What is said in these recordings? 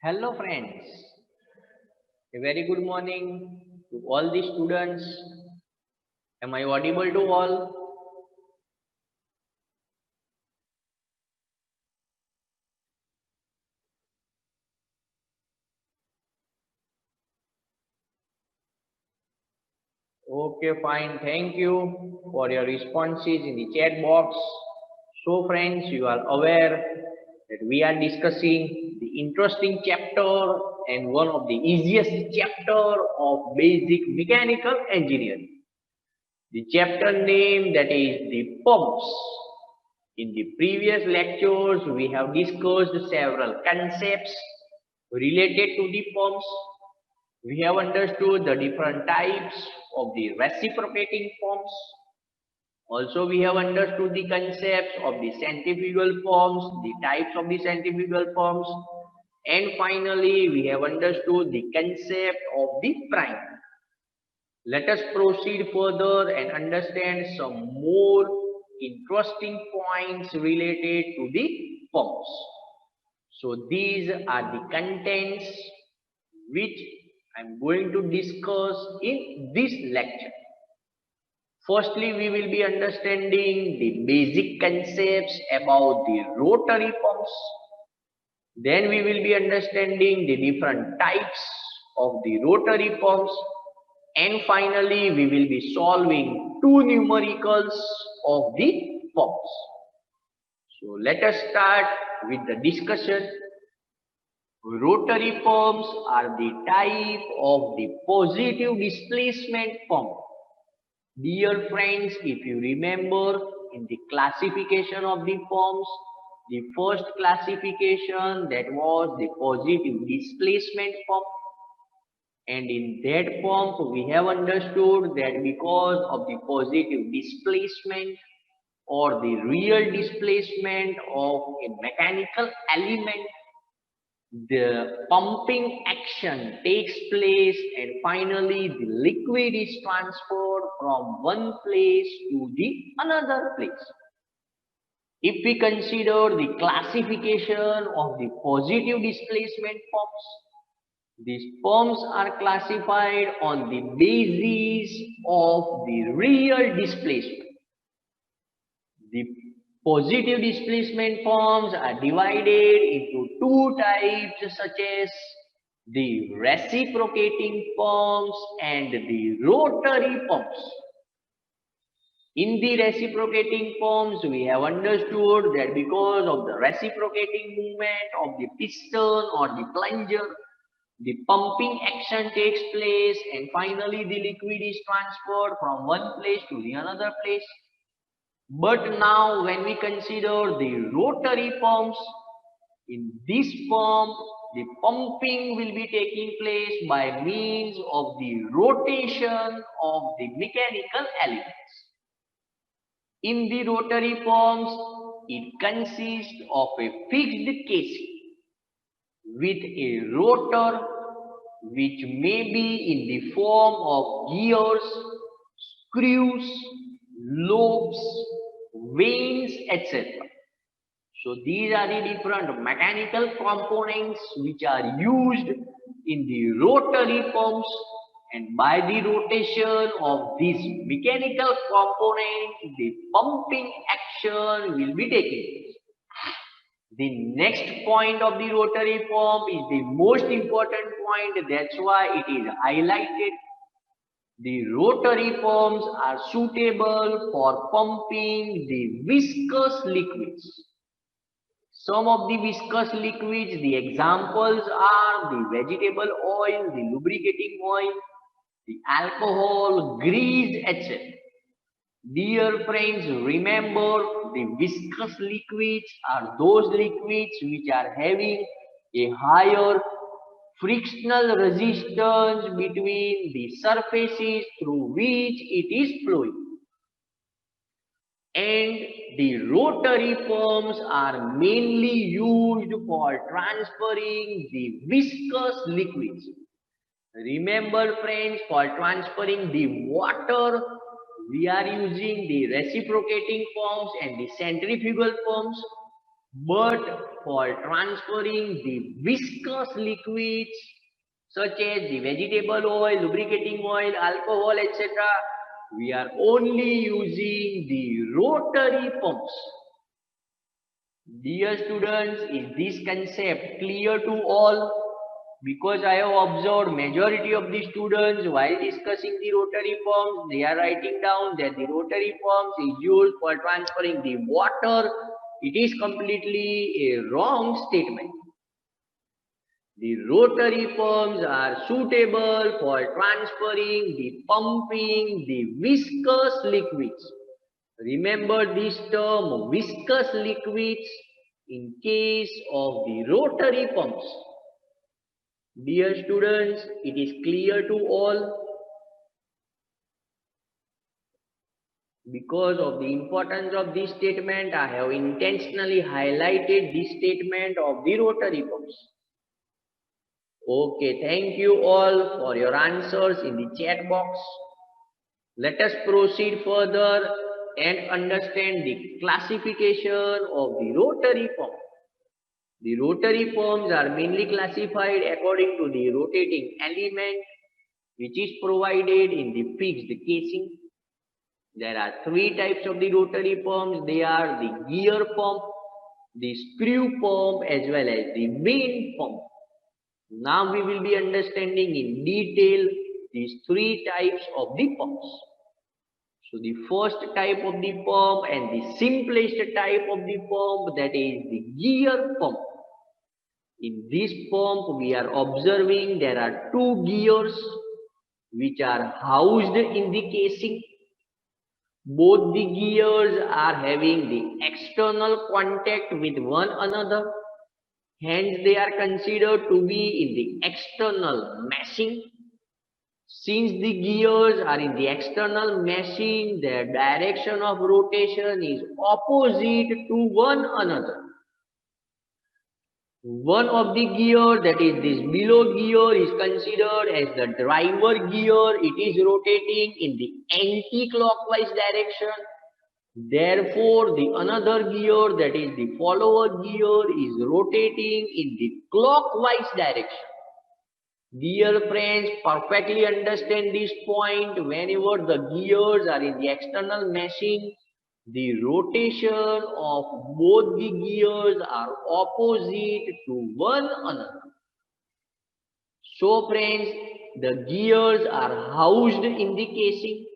Hello friends, a very good morning to all the students. Am I audible to all? Okay, fine. Thank you for your responses in the chat box. So friends, you are aware that we are discussing the interesting chapter and one of the easiest chapter of basic mechanical engineering. The chapter name that is the pumps. In the previous lectures, we have discussed several concepts related to the pumps. We have understood the different types of the reciprocating pumps. Also, we have understood the concepts of the centrifugal pumps, the types of the centrifugal pumps, and finally, we have understood the concept of the prime. Let us proceed further and understand some more interesting points related to the pumps. So these are the contents which I am going to discuss in this lecture. Firstly, we will be understanding the basic concepts about the rotary pumps. Then we will be understanding the different types of the rotary pumps. And finally, we will be solving two numericals of the pumps. So let us start with the discussion. Rotary pumps are the type of the positive displacement pump. Dear friends, if you remember in the classification of the pumps, the first classification that was the positive displacement pump. And in that pump, we have understood that because of the positive displacement or the real displacement of a mechanical element, the pumping action takes place and finally the liquid is transferred from one place to the another place. If we consider the classification of the positive displacement pumps, these pumps are classified on the basis of the real displacement. The positive displacement pumps are divided into two types such as the reciprocating pumps and the rotary pumps. In the reciprocating pumps, we have understood that because of the reciprocating movement of the piston or the plunger, the pumping action takes place and finally the liquid is transferred from one place to the another place. But now when we consider the rotary pumps, in this pump, the pumping will be taking place by means of the rotation of the mechanical elements. In the rotary pumps, it consists of a fixed casing with a rotor which may be in the form of gears, screws, lobes, vanes, etc. So these are the different mechanical components which are used in the rotary pumps, and by the rotation of these mechanical components, the pumping action will be taking place. The next point of the rotary pump is the most important point, that's why it is highlighted. The rotary pumps are suitable for pumping the viscous liquids. Some of the viscous liquids, the examples are the vegetable oil, the lubricating oil, the alcohol, grease, etc. Dear friends, remember the viscous liquids are those liquids which are having a higher frictional resistance between the surfaces through which it is flowing. And the rotary pumps are mainly used for transferring the viscous liquids. Remember friends, for transferring the water, we are using the reciprocating pumps and the centrifugal pumps. But for transferring the viscous liquids such as the vegetable oil, lubricating oil, alcohol, etc., we are only using the rotary pumps. Dear students, is this concept clear to all? Because I have observed majority of the students while discussing the rotary pumps, they are writing down that the rotary pumps is used for transferring the water. It is completely a wrong statement. The rotary pumps are suitable for transferring the pumping the viscous liquids. Remember this term viscous liquids in case of the rotary pumps. Dear students, it is clear to all. Because of the importance of this statement, I have intentionally highlighted this statement of the rotary pumps. Okay, thank you all for your answers in the chat box. Let us proceed further and understand the classification of the rotary pump. The rotary pumps are mainly classified according to the rotating element which is provided in the fixed casing. There are three types of the rotary pumps. They are the gear pump, the screw pump, as well as the main pump. Now we will be understanding in detail these three types of the pumps. So the first type of the pump and the simplest type of the pump, that is the gear pump. In this pump we are observing there are two gears which are housed in the casing. Both the gears are having the external contact with one another. Hence, they are considered to be in the external meshing. Since the gears are in the external meshing, their direction of rotation is opposite to one another. One of the gear, that is this below gear, is considered as the driver gear. It is rotating in the anti-clockwise direction. Therefore, the another gear, that is the follower gear, is rotating in the clockwise direction. Dear friends, perfectly understand this point. Whenever the gears are in the external meshing, the rotation of both the gears are opposite to one another. So friends, the gears are housed in the casing.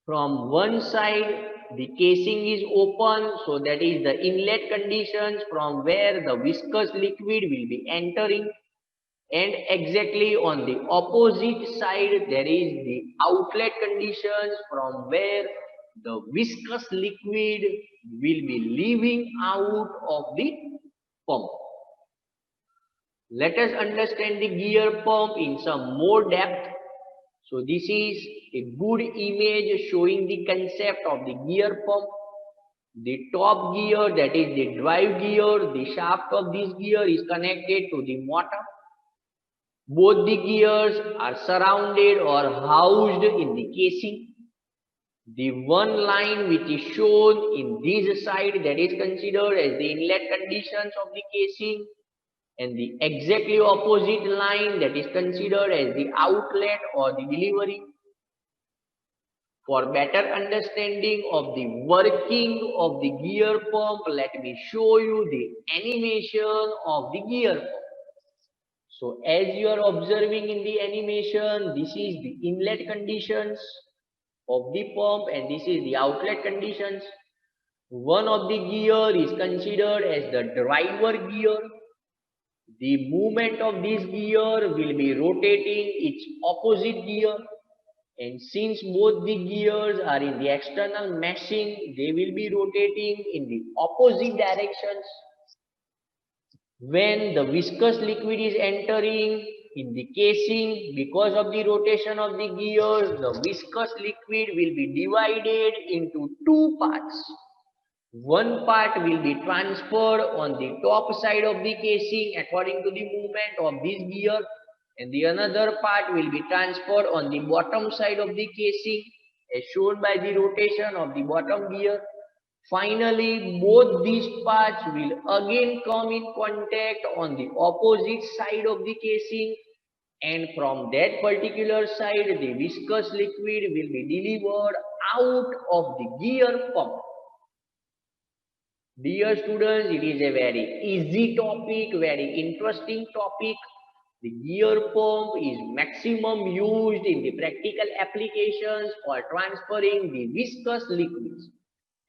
From one side, the casing is open, so that is the inlet conditions from where the viscous liquid will be entering. And exactly on the opposite side, there is the outlet conditions from where the viscous liquid will be leaving out of the pump. Let us understand the gear pump in some more depth. So this is a good image showing the concept of the gear pump. The top gear, that is the drive gear, the shaft of this gear is connected to the motor. Both the gears are surrounded or housed in the casing. The one line which is shown in this side, that is considered as the inlet conditions of the casing, and the exactly opposite line, that is considered as the outlet or the delivery. For better understanding of the working of the gear pump, let me show you the animation of the gear pump. So as you are observing in the animation, this is the inlet conditions of the pump and this is the outlet conditions. One of the gear is considered as the driver gear. The movement of this gear will be rotating its opposite gear, and since both the gears are in the external meshing, they will be rotating in the opposite directions. When the viscous liquid is entering in the casing, because of the rotation of the gears, the viscous liquid will be divided into two parts. One part will be transferred on the top side of the casing according to the movement of this gear, and the another part will be transferred on the bottom side of the casing as shown by the rotation of the bottom gear. Finally, both these parts will again come in contact on the opposite side of the casing, and from that particular side, the viscous liquid will be delivered out of the gear pump. Dear students, it is a very easy topic, very interesting topic. The gear pump is maximum used in the practical applications for transferring the viscous liquids.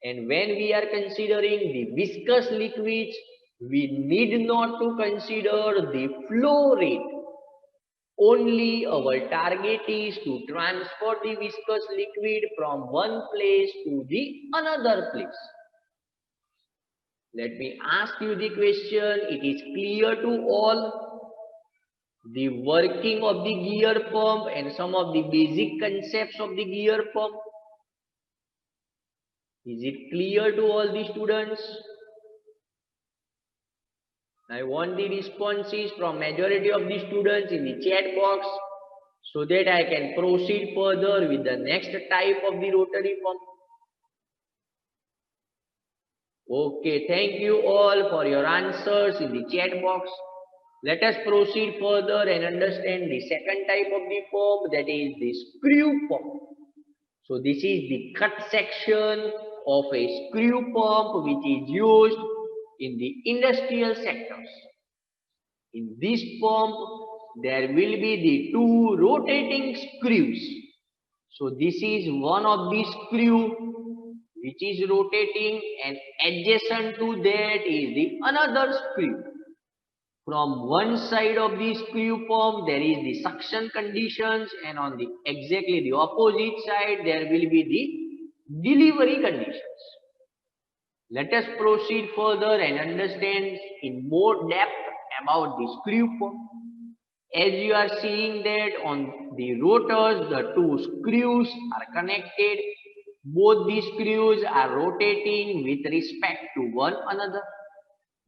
And when we are considering the viscous liquids, we need not to consider the flow rate. Only our target is to transfer the viscous liquid from one place to the another place. Let me ask you the question. It is clear to all the working of the gear pump and some of the basic concepts of the gear pump. Is it clear to all the students? I want the responses from majority of the students in the chat box so that I can proceed further with the next type of the rotary pump. Okay, thank you all for your answers in the chat box. Let us proceed further and understand the second type of the pump, that is the screw pump. So this is the cut section of a screw pump which is used in the industrial sectors. In this pump, there will be the two rotating screws. So this is one of the screw which is rotating, and adjacent to that is the another screw. From one side of the screw pump, there is the suction conditions, and on the exactly the opposite side, there will be the delivery conditions. Let us proceed further and understand in more depth about the screw pump. As you are seeing that on the rotors, the two screws are connected. Both the screws are rotating with respect to one another.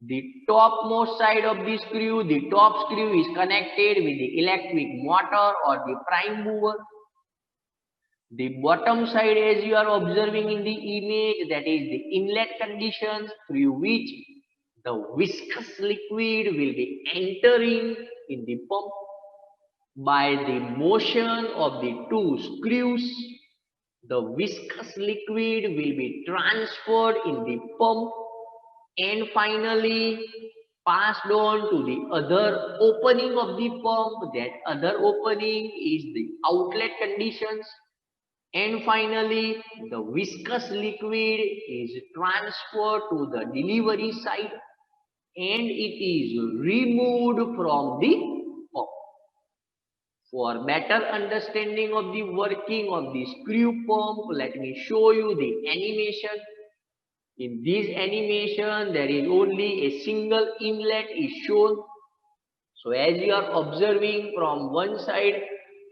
The topmost side of the screw, the top screw is connected with the electric motor or the prime mover. The bottom side, as you are observing in the image, that is the inlet conditions through which the viscous liquid will be entering in the pump. By the motion of the two screws, the viscous liquid will be transferred in the pump and finally passed on to the other opening of the pump. That other opening is the outlet conditions. And finally, the viscous liquid is transferred to the delivery side and it is removed from the pump. For better understanding of the working of the screw pump, let me show you the animation. In this animation, there is only a single inlet is shown. So as you are observing from one side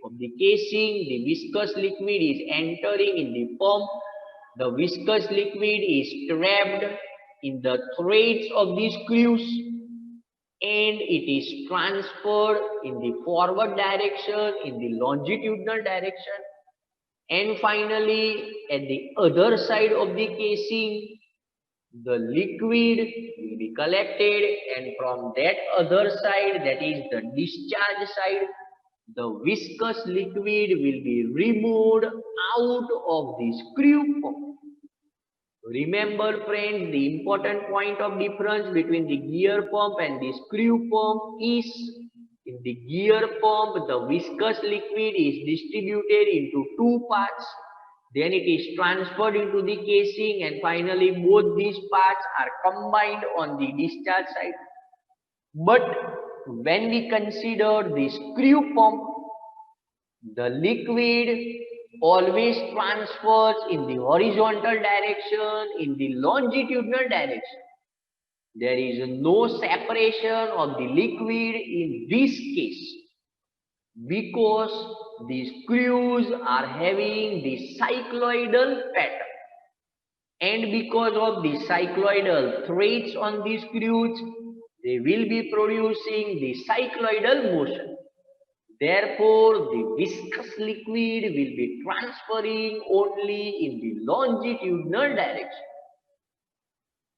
of the casing, the viscous liquid is entering in the pump. The viscous liquid is trapped in the threads of the screws and it is transferred in the forward direction, in the longitudinal direction. And finally, at the other side of the casing, the liquid will be collected, and from that other side, that is the discharge side, the viscous liquid will be removed out of the screw pump. Remember friends, the important point of difference between the gear pump and the screw pump is in the gear pump, the viscous liquid is distributed into two parts. Then it is transferred into the casing and finally both these parts are combined on the discharge side. But when we consider the screw pump, the liquid always transfers in the horizontal direction, in the longitudinal direction. There is no separation of the liquid in this case because the screws are having the cycloidal pattern, and because of the cycloidal threads on the screws, they will be producing the cycloidal motion. Therefore, the viscous liquid will be transferring only in the longitudinal direction.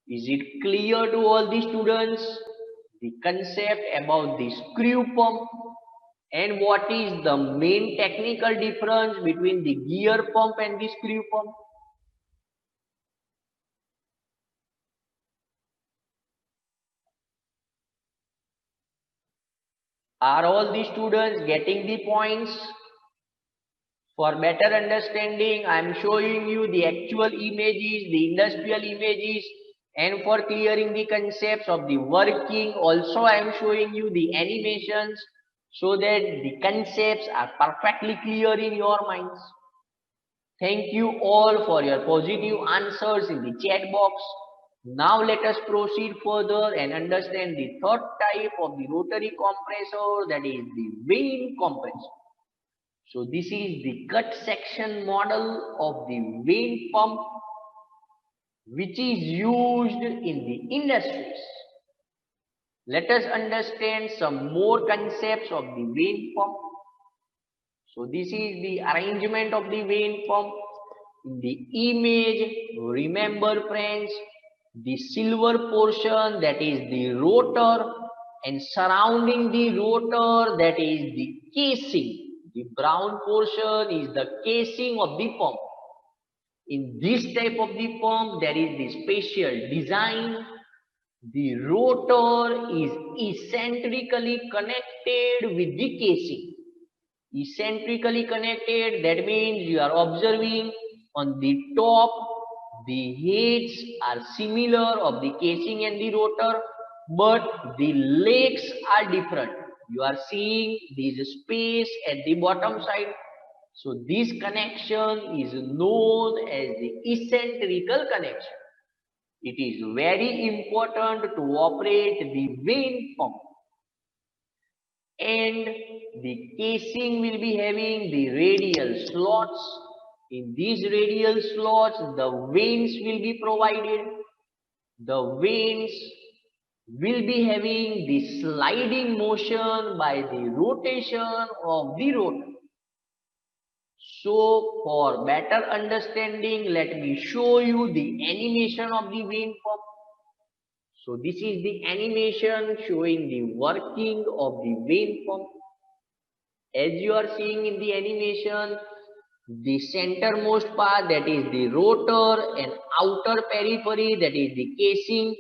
Is it clear to all the students? The concept about the screw pump and what is the main technical difference between the gear pump and the screw pump? Are all the students getting the points? For better understanding, I am showing you the actual images, the industrial images, and for clearing the concepts of the working, also I am showing you the animations so that the concepts are perfectly clear in your minds. Thank you all for your positive answers in the chat box. Now let us proceed further and understand the third type of the rotary compressor, that is the vane compressor. So this is the cut section model of the vane pump which is used in the industries. Let us understand some more concepts of the vane pump. So this is the arrangement of the vane pump. In the image, remember friends, the silver portion, that is the rotor, and surrounding the rotor, that is the casing. The brown portion is the casing of the pump. In this type of the pump, there is the special design. The rotor is eccentrically connected with the casing. Eccentrically connected, that means you are observing on the top, the heads are similar of the casing and the rotor, but the legs are different. You are seeing this space at the bottom side. So this connection is known as the eccentrical connection. It is very important to operate the vane pump. And the casing will be having the radial slots. In these radial slots, the vanes will be provided. The vanes will be having the sliding motion by the rotation of the rotor. So for better understanding, let me show you the animation of the vane pump. So this is the animation showing the working of the vane pump. As you are seeing in the animation, the centermost part, that is the rotor, and outer periphery, that is the casing,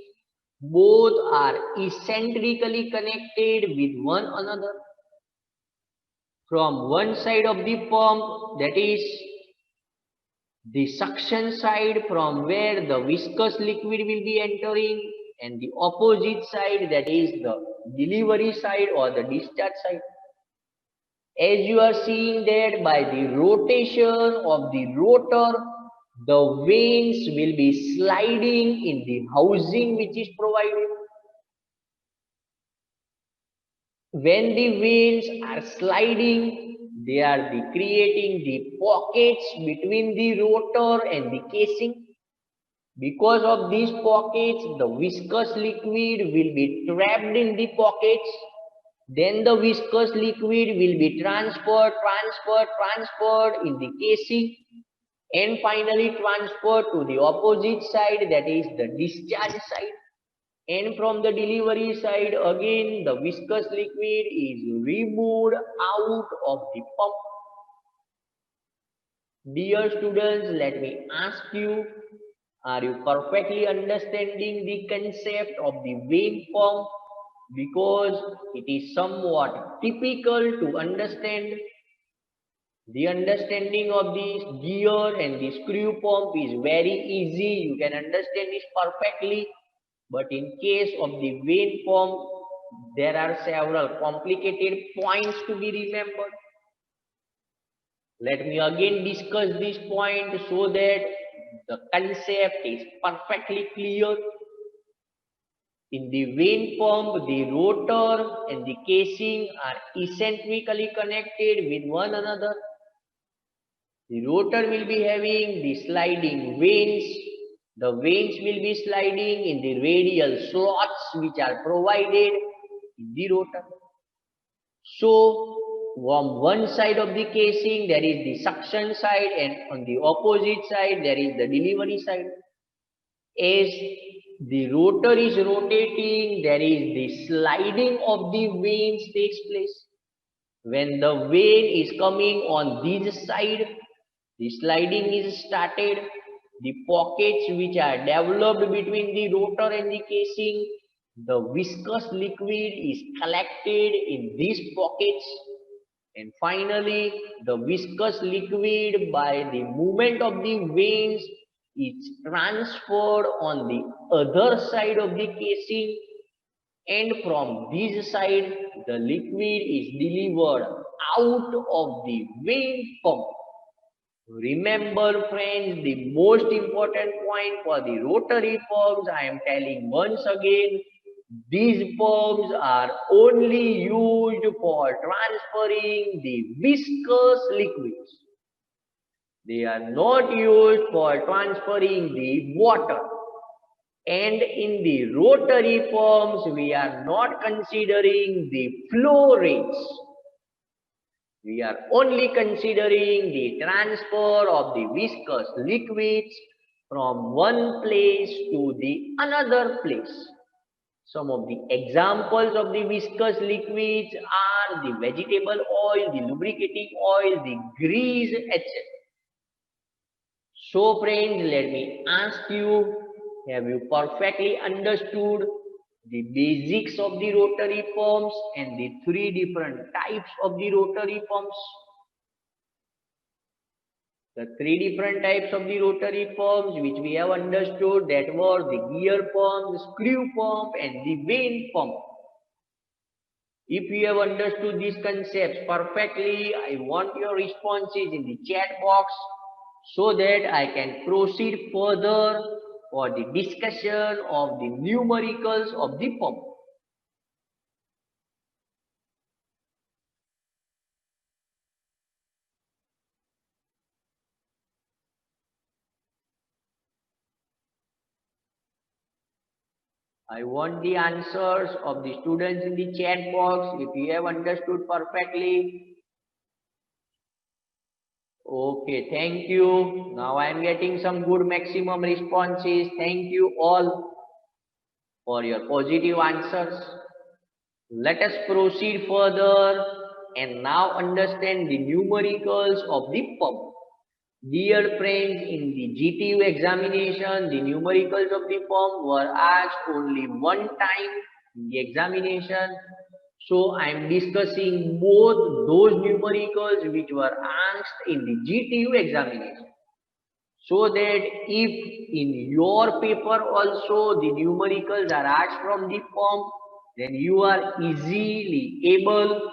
both are eccentrically connected with one another. From one side of the pump, that is the suction side, from where the viscous liquid will be entering, and the opposite side, that is the delivery side or the discharge side. As you are seeing that by the rotation of the rotor, the vanes will be sliding in the housing which is provided. When the vanes are sliding, they are creating the pockets between the rotor and the casing. Because of these pockets, the viscous liquid will be trapped in the pockets. Then the viscous liquid will be transferred in the casing, and finally transferred to the opposite side, that is the discharge side. And from the delivery side, again the viscous liquid is removed out of the pump. Dear students, let me ask you, are you perfectly understanding the concept of the vane pump? Because it is somewhat typical to understand. The understanding of the gear and the screw pump is very easy. You can understand this perfectly. But in case of the vane pump, there are several complicated points to be remembered. Let me again discuss this point so that the concept is perfectly clear. In the vane pump, the rotor and the casing are eccentrically connected with one another. The rotor will be having the sliding vanes. The vanes will be sliding in the radial slots which are provided in the rotor. So, from one side of the casing, there is the suction side, and on the opposite side, there is the delivery side. As the rotor is rotating, there is the sliding of the vanes takes place. When the vane is coming on this side, the sliding is started. The pockets which are developed between the rotor and the casing, the viscous liquid is collected in these pockets. And finally, the viscous liquid by the movement of the vanes is transferred on the other side of the casing, and from this side the liquid is delivered out of the vane pump. Remember friends, the most important point for the rotary pumps, I am telling once again, these pumps are only used for transferring the viscous liquids. They are not used for transferring the water. And in the rotary pumps, we are not considering the flow rates. We are only considering the transfer of the viscous liquids from one place to the another place. Some of the examples of the viscous liquids are the vegetable oil, the lubricating oil, the grease, etc. So friends, let me ask you, have you perfectly understood the basics of the rotary pumps and the three different types of the rotary pumps? The three different types of the rotary pumps which we have understood, that were the gear pump, the screw pump and the vane pump. If you have understood these concepts perfectly, I want your responses in the chat box so that I can proceed further for the discussion of the numericals of the pump. I want the answers of the students in the chat box if you have understood perfectly. Okay, thank you. Now I am getting some good maximum responses. Thank you all for your positive answers. Let us proceed further and now understand the numericals of the pump. Dear friends, in the GTU examination, the numericals of the pump were asked only one time in the examination. So I am discussing both those numericals which were asked in the GTU examination. So that if in your paper also the numericals are asked from the pump, then you are easily able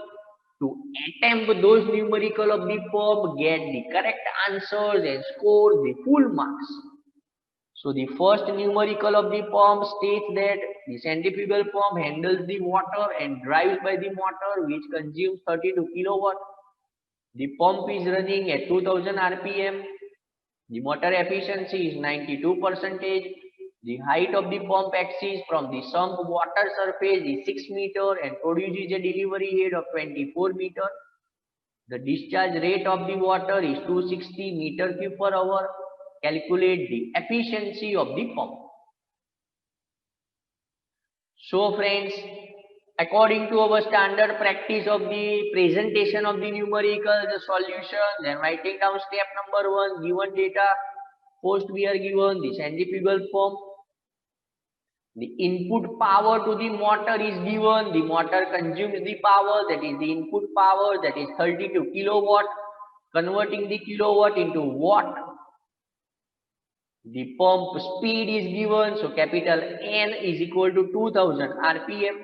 to attempt those numerical of the pump, get the correct answers and score the full marks. So the first numerical of the pump states that the centrifugal pump handles the water and drives by the motor which consumes 32 kilowatt. The pump is running at 2000 RPM. The motor efficiency is 92%. The height of the pump axis from the sump water surface is 6 meter and produces a delivery head of 24 meter. The discharge rate of the water is 260 meter cube per hour. Calculate the efficiency of the pump. So friends, according to our standard practice of the presentation of the numerical, the solution, then writing down step number 1, given data. First we are given the centrifugal pump. The input power to the motor is given. The motor consumes the power, that is the input power, that is 32 kilowatt. Converting the kilowatt into watt. The pump speed is given, so capital N is equal to 2000 RPM.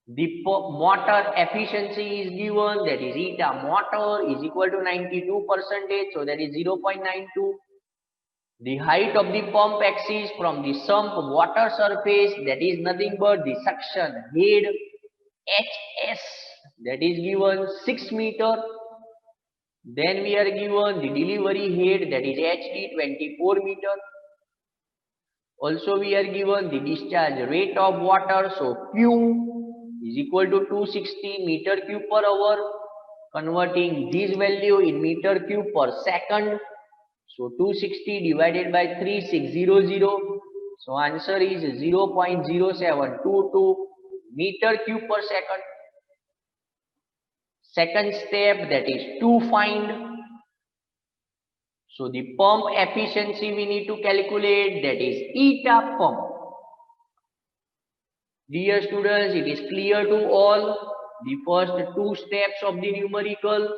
The motor efficiency is given, that is eta motor is equal to 92%, so that is 0.92. The height of the pump axis from the sump water surface, that is nothing but the suction head HS, that is given 6 meter. Then we are given the delivery head, that is HT 24 meter. Also we are given the discharge rate of water, so Q is equal to 260 meter cube per hour. Converting this value in meter cube per second, so 260 divided by 3600, So answer is 0.0722 meter cube per second. Second step, that is to find. So the pump efficiency we need to calculate, that is eta pump. Dear students, it is clear to all the first two steps of the numerical.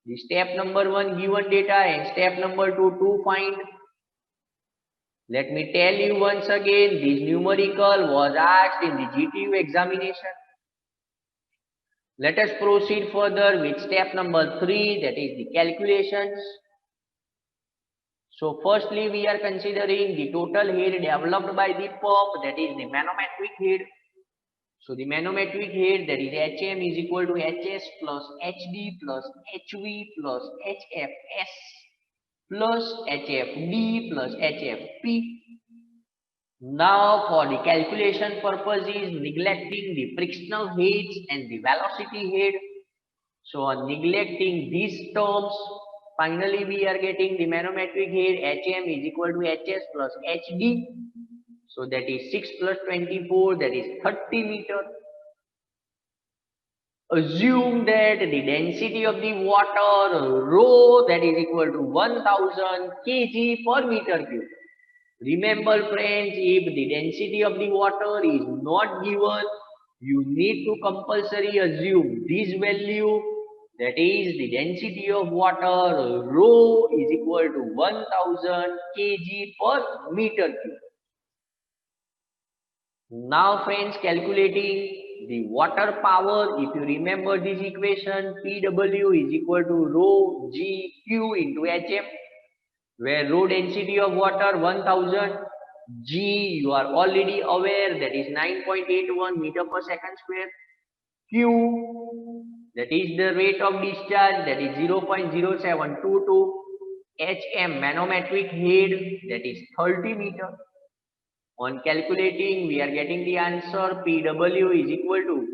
The step number 1 given data and step number 2 to find. Let me tell you once again, this numerical was asked in the GTU examination. Let us proceed further with step number 3, that is the calculations. So firstly, we are considering the total head developed by the pump, that is the manometric head. So the manometric head, that is HM, is equal to HS plus HD plus HV plus HFS plus HFD plus HFP. Now for the calculation purposes, neglecting the frictional heads and the velocity head. So on neglecting these terms, finally we are getting the manometric head HM is equal to HS plus HD. So that is 6 plus 24, that is 30 meter. Assume that the density of the water rho, that is equal to 1000 kg per meter cube. Remember friends, if the density of the water is not given, you need to compulsory assume this value, that is the density of water rho is equal to 1000 kg per meter cube. Now friends, calculating the water power, if you remember this equation, PW is equal to rho GQ into HF, where rho density of water 1000, G you are already aware, that is 9.81 meter per second square, Q that is the rate of discharge, that is 0.0722, HM manometric head, that is 30 meter. On calculating, we are getting the answer PW is equal to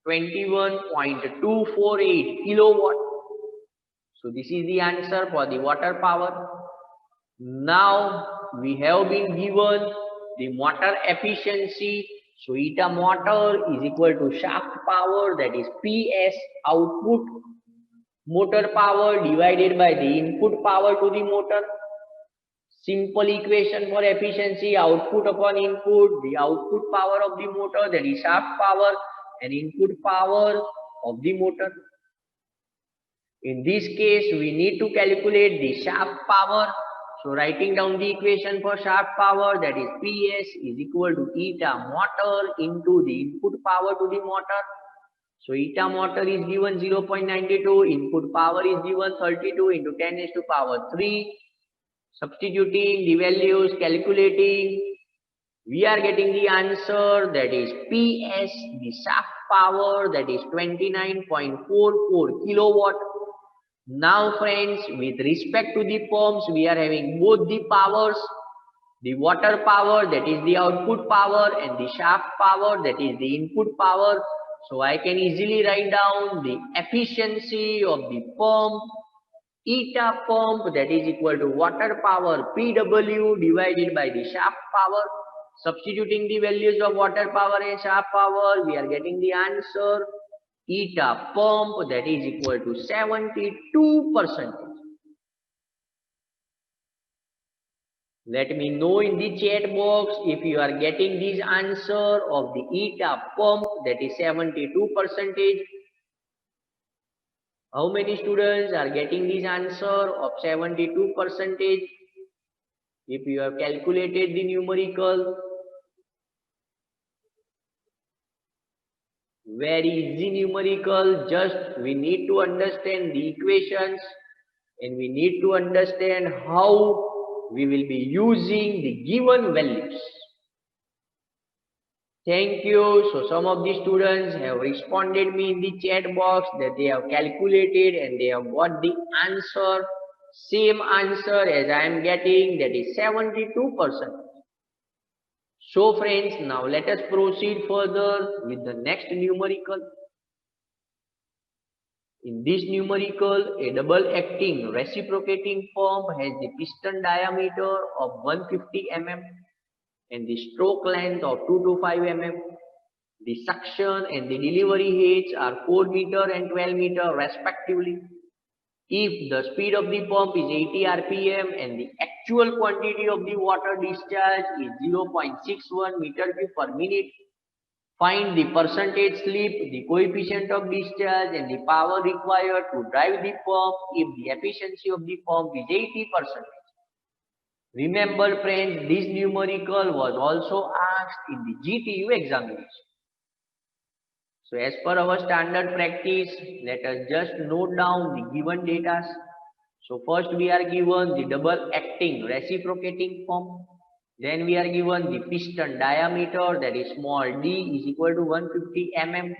21.248 kilowatt. So this is the answer for the water power. Now we have been given the motor efficiency. So eta motor is equal to shaft power, that is PS output motor power divided by the input power to the motor. Simple equation for efficiency, output upon input, the output power of the motor, that is shaft power, and input power of the motor. In this case, we need to calculate the shaft power. So writing down the equation for shaft power, that is PS is equal to eta motor into the input power to the motor. So eta motor is given 0.92, input power is given 32 into 10 raised to power 3. Substituting the values, calculating, we are getting the answer, that is PS, the shaft power, that is 29.44 kilowatt. Now friends, with respect to the pumps, we are having both the powers, the water power, that is the output power, and the shaft power, that is the input power. So I can easily write down the efficiency of the pump, eta pump, that is equal to water power PW divided by the shaft power. Substituting the values of water power and shaft power, we are getting the answer eta pump, that is equal to 72%. Let me know in the chat box if you are getting this answer of the eta pump, that is 72%. How many students are getting this answer of 72%? If you have calculated the numerical, very easy numerical, just we need to understand the equations and we need to understand how we will be using the given values. Thank you. So some of the students have responded me in the chat box that they have calculated and they have got the answer, same answer as I am getting, that is 72%. So friends, now let us proceed further with the next numerical. In this numerical, a double acting reciprocating pump has the piston diameter of 150 mm and the stroke length of 2 to 5 mm. The suction and the delivery heights are 4 meter and 12 meter respectively. If the speed of the pump is 80 rpm and the actual quantity of the water discharge is 0.61 meter cube per minute, find the percentage slip, the coefficient of discharge and the power required to drive the pump if the efficiency of the pump is 80%. Remember friends, this numerical was also asked in the GTU examination. So as per our standard practice, let us just note down the given data. So first we are given the double acting reciprocating pump. Then we are given the piston diameter, that is small d is equal to 150 mm,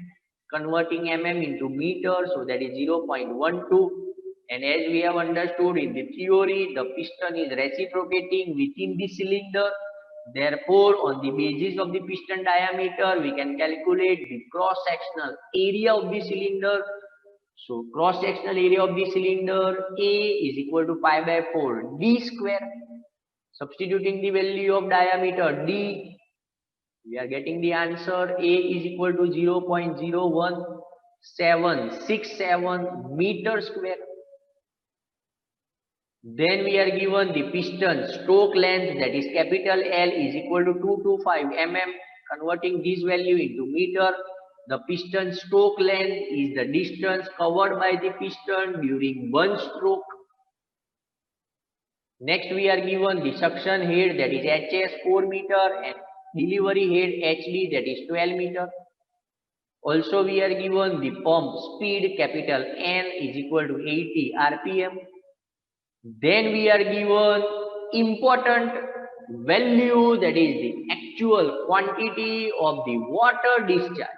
converting mm into meter, so that is 0.12. And as we have understood in the theory, the piston is reciprocating within the cylinder. Therefore, on the basis of the piston diameter, we can calculate the cross-sectional area of the cylinder. So, cross-sectional area of the cylinder A is equal to pi by 4 d square. Substituting the value of diameter d, we are getting the answer A is equal to 0.01767 meter square. Then we are given the piston stroke length, that is capital L, is equal to 225 mm. Converting this value into meter, the piston stroke length is the distance covered by the piston during one stroke. Next we are given the suction head, that is HS 4 meter, and delivery head HD, that is 12 meter. Also we are given the pump speed, capital N, is equal to 80 rpm. Then we are given important value, that is the actual quantity of the water discharge.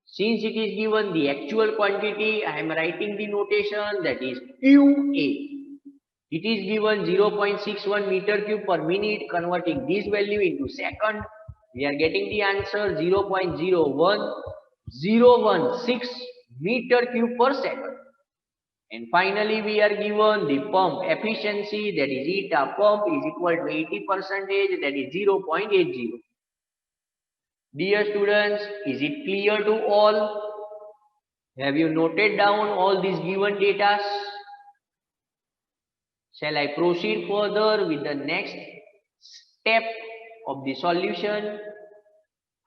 Since it is given the actual quantity, I am writing the notation, that is QA. It is given 0.61 meter cube per minute. Converting this value into second, we are getting the answer 0.01016 meter cube per second. And finally, we are given the pump efficiency, that is eta pump is equal to 80%, that is 0.80. Dear students, is it clear to all? Have you noted down all these given data? Shall I proceed further with the next step of the solution?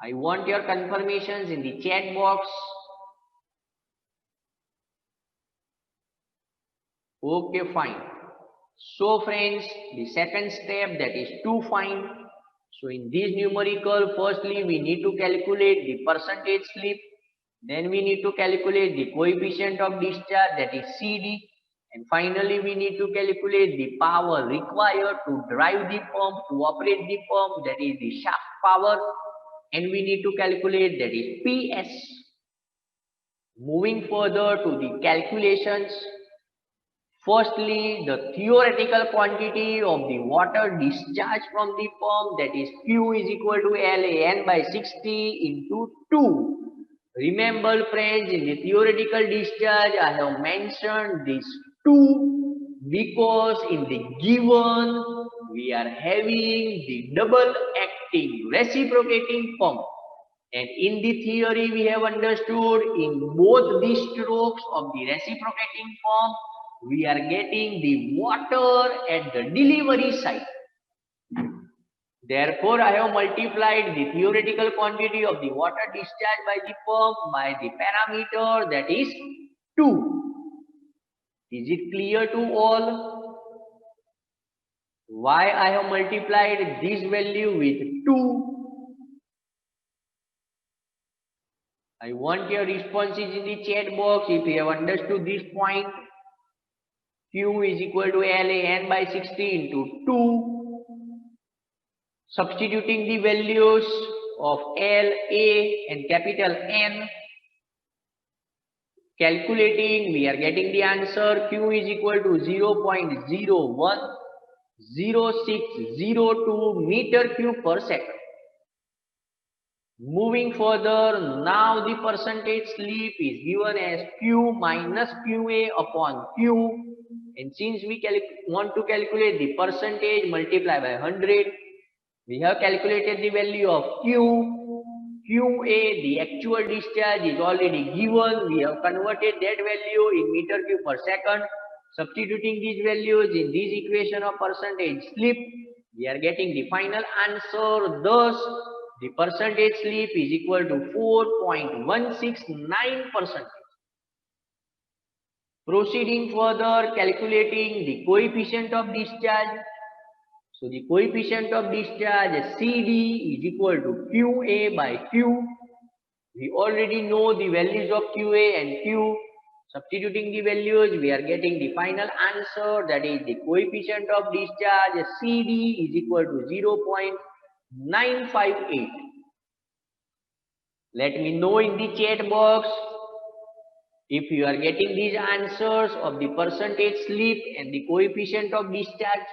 I want your confirmations in the chat box. Okay, fine. So friends, the second step, that is to find. So in this numerical, firstly we need to calculate the percentage slip. Then we need to calculate the coefficient of discharge, that is CD. And finally we need to calculate the power required to drive the pump, to operate the pump, that is the shaft power. And we need to calculate, that is PS. Moving further to the calculations. Firstly, the theoretical quantity of the water discharged from the pump, that is Q is equal to LAN by 60 into 2. Remember friends, in the theoretical discharge, I have mentioned this 2 because in the given, we are having the double acting reciprocating pump. And in the theory, we have understood in both the strokes of the reciprocating pump, we are getting the water at the delivery side. Therefore, I have multiplied the theoretical quantity of the water discharged by the pump by the parameter, that is 2. Is it clear to all? Why I have multiplied this value with 2? I want your responses in the chat box if you have understood this point. Q is equal to LAN by 60 into 2. Substituting the values of L, A and capital N. Calculating, we are getting the answer. Q is equal to 0.010602 meter cube per second. Moving further, now the percentage slip is given as Q minus QA upon Q. And since we want to calculate the percentage, multiply by 100. We have calculated the value of Q. QA, the actual discharge is already given. We have converted that value in meter cube per second. Substituting these values in this equation of percentage slip, we are getting the final answer. Thus, the percentage slip is equal to 4.169%. Proceeding further, calculating the coefficient of discharge. So the coefficient of discharge CD is equal to QA by Q. We already know the values of QA and Q. Substituting the values, we are getting the final answer, that is the coefficient of discharge CD is equal to 0.958. Let me know in the chat box if you are getting these answers of the percentage slip and the coefficient of discharge.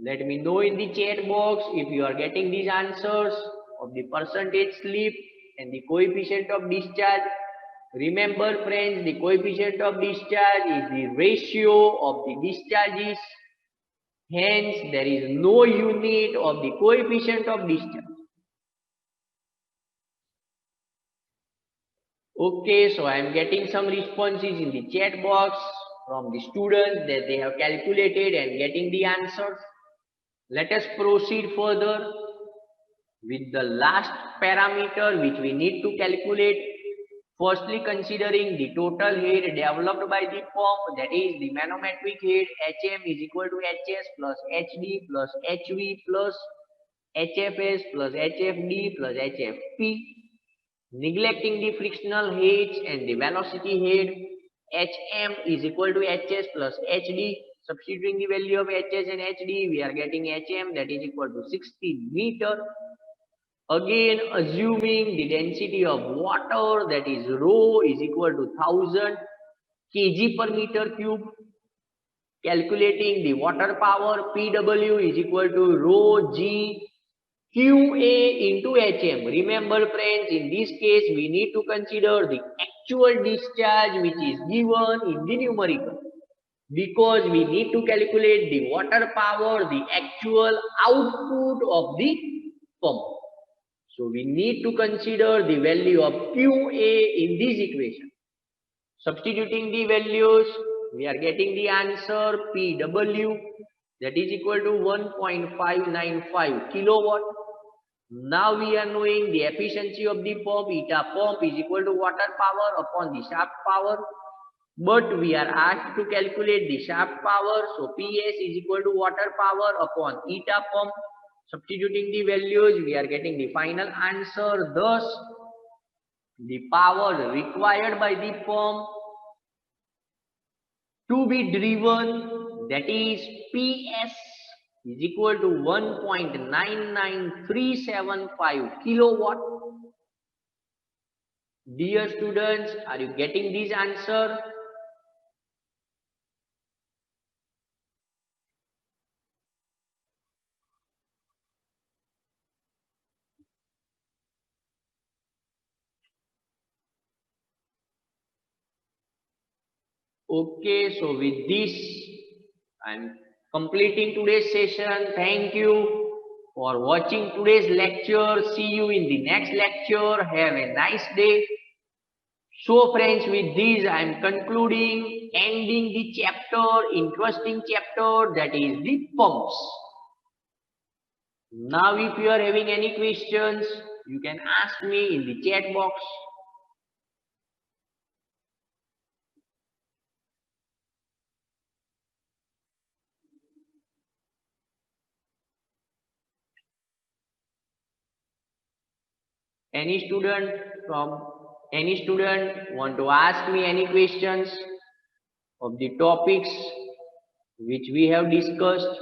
Let me know in the chat box if you are getting these answers of the percentage slip and the coefficient of discharge. Remember friends, the coefficient of discharge is the ratio of the discharges. Hence, there is no unit of the coefficient of discharge. Okay, so I am getting some responses in the chat box from the students that they have calculated and getting the answers. Let us proceed further with the last parameter which we need to calculate. Firstly, considering the total head developed by the pump, that is the manometric head, HM is equal to HS plus HD plus HV plus HFS plus HFD plus HFP. Neglecting the frictional heads and the velocity head, HM is equal to HS plus HD. Substituting the value of HS and HD, we are getting HM, that is equal to 60 meter. Again, assuming the density of water, that is rho, is equal to 1000 kg per meter cube. Calculating the water power, PW is equal to rho G QA into HM. Remember friends, in this case, we need to consider the actual discharge which is given in the numerical, because we need to calculate the water power, the actual output of the pump. So we need to consider the value of QA in this equation. Substituting the values, we are getting the answer PW, that is equal to 1.595 kilowatt. Now we are knowing the efficiency of the pump. Eta pump is equal to water power upon the shaft power. But we are asked to calculate the shaft power. So PS is equal to water power upon eta pump. Substituting the values, we are getting the final answer. Thus, the power required by the pump to be driven, that is PS, is equal to 1.99375 kilowatt. Dear students, are you getting this answer? Okay, so with this, I'm completing today's session. Thank you for watching today's lecture. See you in the next lecture. Have a nice day. So friends, with this I am concluding, ending the chapter, interesting chapter, that is the pumps. Now if you are having any questions, you can ask me in the chat box. Any student want to ask me any questions of the topics which we have discussed?